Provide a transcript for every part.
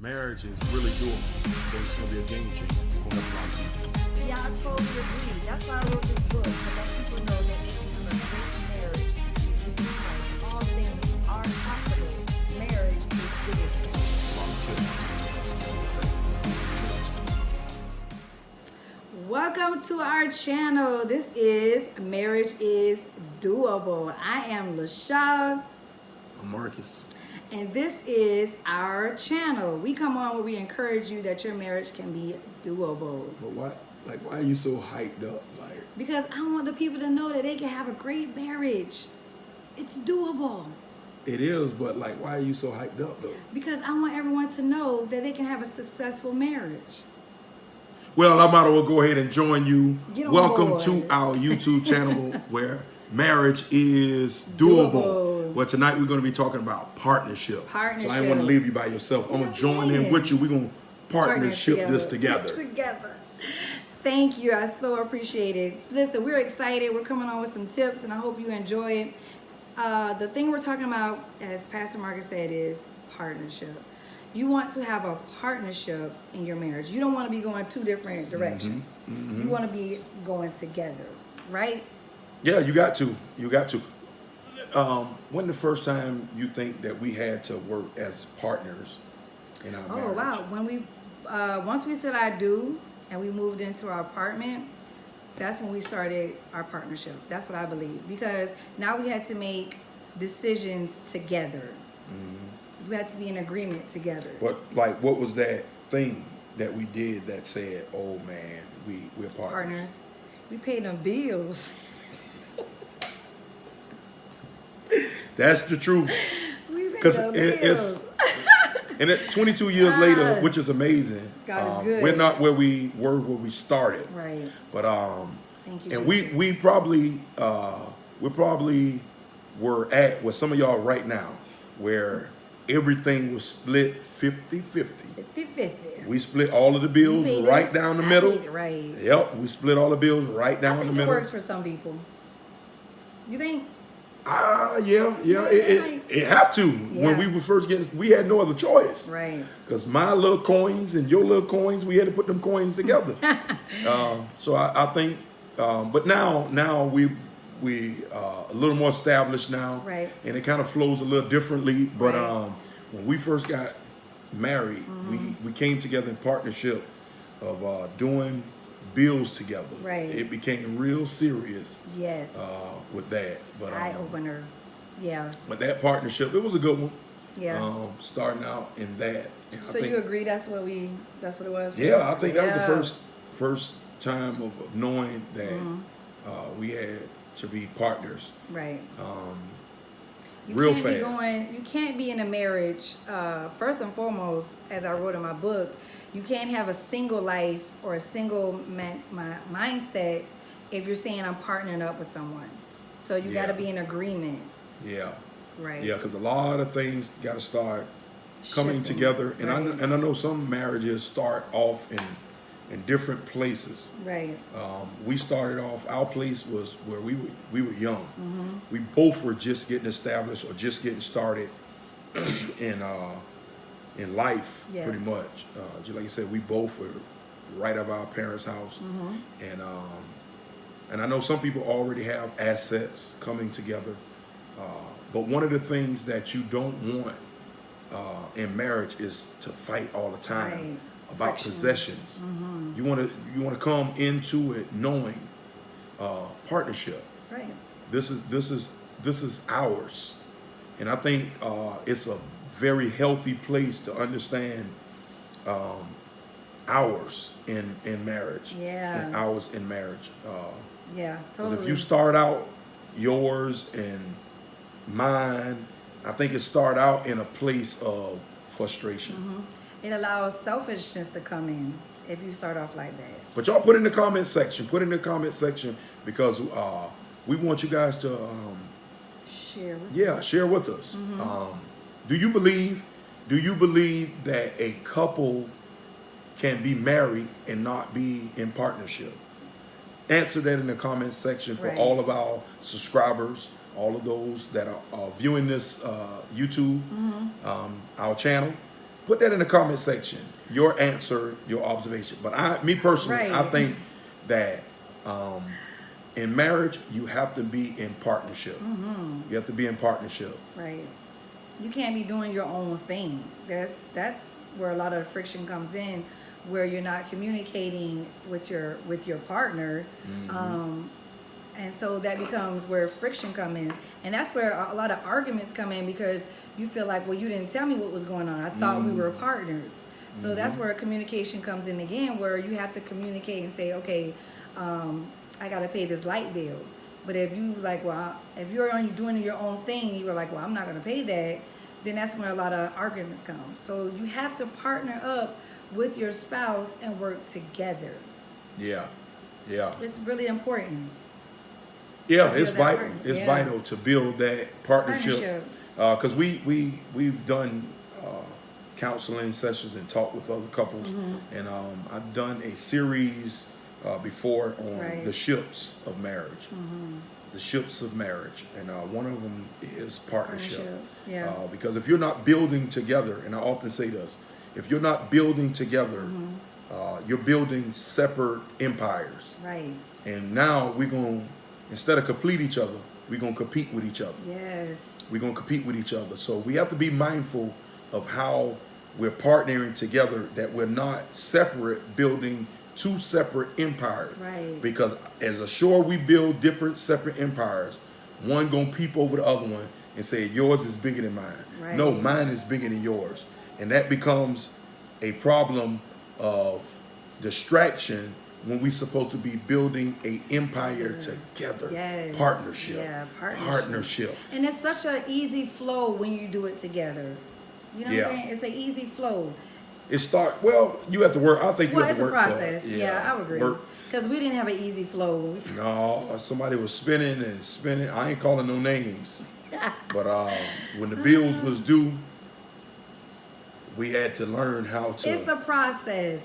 marriage is really doable. So it's going to be a game changer for a lot of people. Yeah, I totally agree. That's why I wrote this book, to let people know that they can have a great marriage. Jesus Christ, all things are possible. Marriage is doable. Welcome to our channel. This is Marriage is Doable. I am LaShaw. I'm Marcus. And this is our channel. We come on where we encourage you that your marriage can be doable. But why are you so hyped up? Because I want the people to know that they can have a great marriage. It's doable. It is, but why are you so hyped up though? Because I want everyone to know that they can have a successful marriage. Well, I might as well go ahead and join you. Get on Welcome board. to our YouTube channel where marriage is doable. Well, tonight we're going to be talking about partnership. So I ain't want to leave you by yourself. I'm going to join in with you. We're going to partnership this together. Thank you. I so appreciate it. Listen, we're excited. We're coming on with some tips, and I hope you enjoy it. The thing we're talking about, as Pastor Marcus said, is partnership. You want to have a partnership in your marriage. You don't want to be going two different directions. You want to be going together, right? Yeah, you got to. You got to. When the first time you think that we had to work as partners in our marriage? Oh, wow. When we, once we said I do and we moved into our apartment, that's when we started our partnership. That's what I believe. Because now we had to make decisions together. We had to be in agreement together. But what was that thing that we did that said, "Oh man, we're partners"? We paid them bills. That's the truth. We paid them bills. And 22 years later, which is amazing. God is good. We're not where we were when we started. Right. But thank you. and Jesus. we probably were at with some of y'all right now, where everything was split 50-50. 50-50. We split all of the bills right down the middle. Right. Yep, we split all the bills right down the middle. It works for some people. You think? Yeah. It have to. Yeah. When we were first getting, we had no other choice. Right. Because my little coins and your little coins, we had to put them coins together. So I think, but now we a little more established now. Right. And it kind of flows a little differently. But when we first got married, we came together in partnership of doing bills together. Right. It became real serious. Yes. With that, but Eye opener. Yeah. But that partnership, it was a good one. Yeah. Starting out in that. And So you agree that's what it was? Yeah, I think that was the first time of knowing that we had to be partners. Right. You Real can't fast. You can't be in a marriage, first and foremost, as I wrote in my book, you can't have a single life or a single mindset if you're saying I'm partnering up with someone. So you got to be in agreement. Yeah. Right. Yeah, because a lot of things got to start coming Shifting. together. And Right. I know some marriages start off in different places. Right. We started off, our place was where we were young. We both were just getting established or just getting started in life, Yes. pretty much. Just like you said, we both were right of our parents' house. And I know some people already have assets coming together. But one of the things that you don't want in marriage is to fight all the time. Right. About Friction. possessions. You want to come into it knowing partnership. Right. This is ours, and I think it's a very healthy place to understand ours in marriage. Yeah. And ours in marriage. Yeah, 'Cause totally. if you start out yours and mine, I think it start out in a place of frustration. It allows selfishness to come in if you start off like that. But y'all put in the comment section. Put in the comment section because we want you guys to share with us. Do you believe that a couple can be married and not be in partnership? Answer that in the comment section for all of our subscribers, all of those that are viewing this YouTube, our channel. Put that in the comment section. Your answer, your observation. But me personally, I Right. think that in marriage you have to be in partnership. You have to be in partnership. Right. You can't be doing your own thing. That's where a lot of friction comes in, where you're not communicating with your partner. And so that becomes where friction comes in. And that's where a lot of arguments come in, because you feel like, well, you didn't tell me what was going on. I thought we were partners. So that's where communication comes in again, where you have to communicate and say, okay, I got to pay this light bill. But if you like, well, if you're only doing your own thing, you were like, well, I'm not going to pay that, then that's where a lot of arguments come. So you have to partner up with your spouse and work together. Yeah. Yeah. It's really important. Yeah, To it's build that vital. part- It's yeah. vital to build that partnership. Because we've done counseling sessions and talked with other couples, and I've done a series before on Right. the ships of marriage. The ships of marriage, and one of them is partnership. Yeah. Because if you're not building together, and I often say this, if you're not building together, you're building separate empires. Right. And now we're going to, instead of complete each other, we're going to compete with each other. Yes. We're going to compete with each other. So we have to be mindful of how we're partnering together, that we're not separate, building two separate empires. Right. Because as sure we build different separate empires, one going to peep over the other one and say, yours is bigger than mine. Right. No, mine is bigger than yours. And that becomes a problem of distraction when we're supposed to be building a empire together. Yes. Partnership. Yeah, Partnership. And it's such an easy flow when you do it together. You know what Yeah. I'm saying? It's an easy flow. You have to work. I think you Well, have it's to a work process. for it. Yeah, I would agree. Work. Because we didn't have an easy flow when we first. No, somebody was spinning and spinning. I ain't calling no names. But when the bills was due, we had to learn how to. It's a process.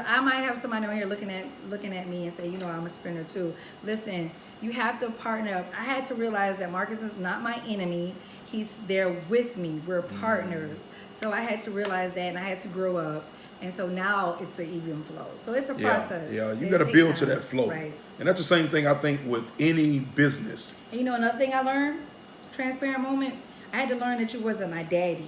I might have somebody on here looking at me and say, you know, I'm a spinner too. Listen, you have to partner up. I had to realize that Marcus is not my enemy. He's there with me. We're partners. So I had to realize that, and I had to grow up. And so now it's an even flow. So it's a process. Yeah, you It got to takes build to time. that flow. Right. And that's the same thing I think with any business. And you know another thing I learned? Transparent moment. I had to learn that you wasn't my daddy.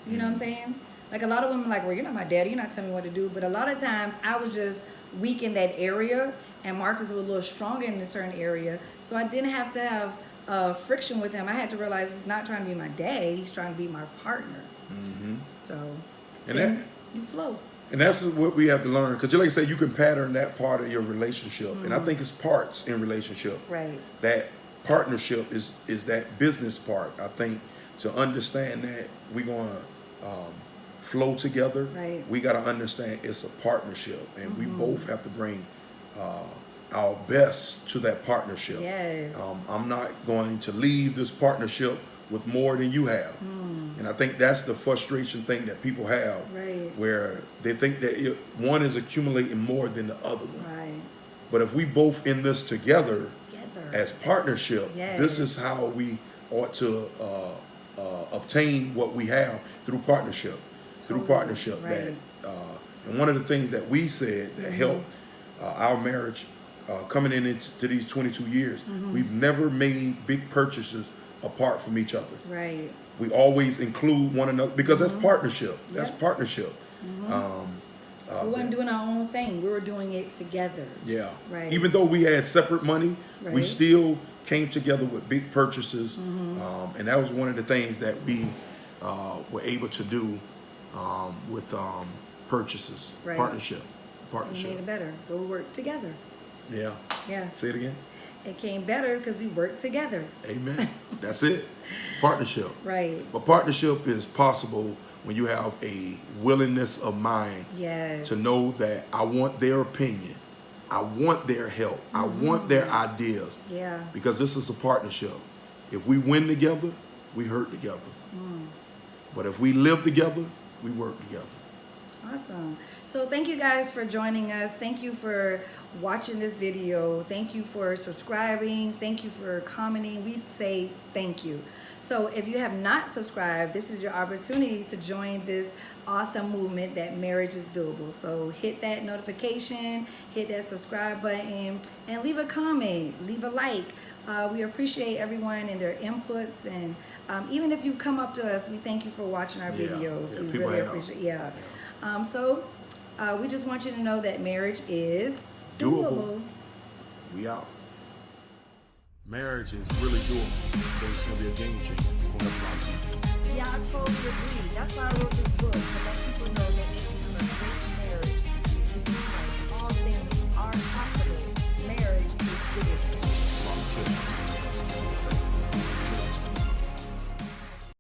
You know what I'm saying? Like a lot of women are like, well, you're not my daddy. You're not telling me what to do. But a lot of times I was just weak in that area, and Marcus was a little stronger in a certain area. So I didn't have to have friction with him. I had to realize he's not trying to be my dad. He's trying to be my partner. So And then that- you flow. And that's what we have to learn. Because like I said, you can pattern that part of your relationship. And I think it's parts in relationship. Right. That partnership is that business part. I think to understand that we're going to flow together, Right. we got to understand it's a partnership. And we both have to bring our best to that partnership. Yes. I'm not going to leave this partnership with more than you have. And I think that's the frustration thing that people have, Right. where they think that one is accumulating more than the other one. Right. But if we both in this together Together. as partnership, Yes. this is how we ought to obtain what we have through partnership. Through Totally. partnership. Right. And one of the things that we said that helped our marriage coming into these 22 years, we've never made big purchases apart from each other. Right. We always include one another because that's partnership. That's Yep. partnership. We weren't doing our own thing. We were doing it together. Yeah. Right. Even though we had separate money, we Right. still came together with big purchases, and that was one of the things that we were able to do with purchases, Right. partnership. We made it better. But we worked together. Yeah. Yeah. Say it again. It came better because we worked together. Amen. That's it. Partnership. Right. But partnership is possible when you have a willingness of mind Yes. to know that I want their opinion, I want their help, I want their ideas, Yeah. because this is a partnership. If we win together, we hurt together. But if we live together, we work together. Awesome. So thank you guys for joining us. Thank you for watching this video. Thank you for subscribing. Thank you for commenting. We say thank you. So if you have not subscribed, this is your opportunity to join this awesome movement that marriage is doable. So hit that notification, hit that subscribe button, and leave a comment, leave a like. We appreciate everyone and their inputs, and even if you've come up to us, we thank you for watching our videos. We people really have. appreciate So we just want you to know that marriage is Doable. We out. Marriage is really doable, but it's gonna be a game changer. It's gonna help a lot of people. Yeah, I totally agree. That's why I wrote this book, to let people know that